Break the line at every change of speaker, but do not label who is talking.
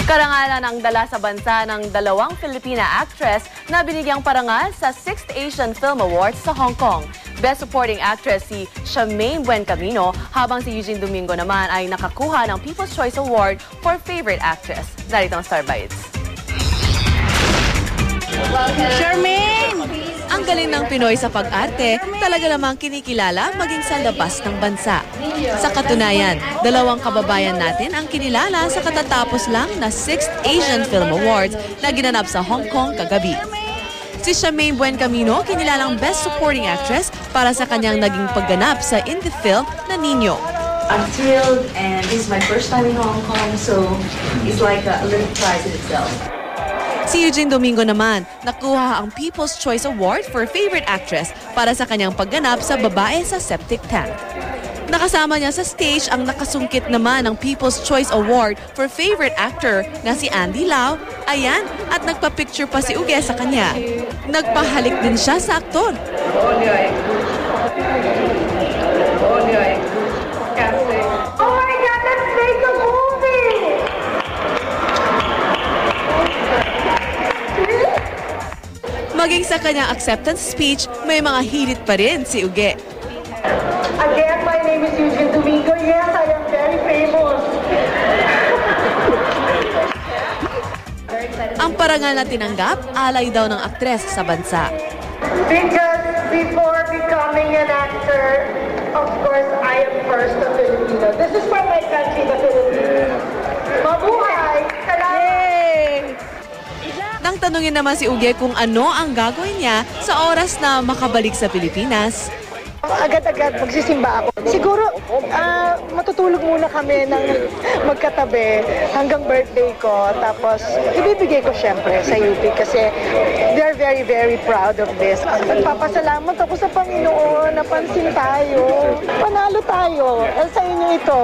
Karangalan ang dala sa bansa ng dalawang Filipina actress na binigyang parangal sa 6th Asian Film Awards sa Hong Kong. Best Supporting Actress si Charmaine Buencamino, habang si Eugene Domingo naman ay nakakuha ng People's Choice Award for Favorite Actress. Narito ang Star Bites.
Charmaine! Ang galing ng Pinoy sa pag-arte, talaga namang kinikilala maging sa labas ng bansa. Sa katunayan, dalawang kababayan natin ang kinilala sa katatapos lang na 6th Asian Film Awards na ginanap sa Hong Kong kagabi. Si Charmaine Buencamino kinilalang Best Supporting Actress para sa kanyang naging pagganap sa indie film na Nino.
I'm thrilled and this is my first time in Hong Kong, so it's like a little prize in itself.
Si Eugene Domingo naman, nakuha ang People's Choice Award for Favorite Actress para sa kanyang pagganap sa Babae sa Septic Tank. Nakasama niya sa stage ang nakasungkit naman ng People's Choice Award for Favorite Actor na si Andy Lau. Ayan, at nagpa-picture pa si Uge sa kanya. Nagpahalik din siya sa aktor. Maging sa kanyang acceptance speech, may mga hirit pa rin si Uge.
Again, my name is Eugene Domingo. Yes, I am very famous.
Ang parangal na tinanggap, alay daw ng aktres sa bansa.
Because before becoming an actor, of course, I am first a Filipino. This is for my country, the Philippines. Mabuhay! Salamat!
Nang tanungin naman si Uge kung ano ang gagawin niya sa oras na makabalik sa Pilipinas.
Agad-agad magsisimba ako. Siguro, matutulog muna kami ng magkatabi hanggang birthday ko. Tapos, ibibigay ko syempre sa UP kasi they're very, very proud of this. Nagpapasalamat ako sa Panginoon, napansin tayo. Panalo tayo sa inyo ito.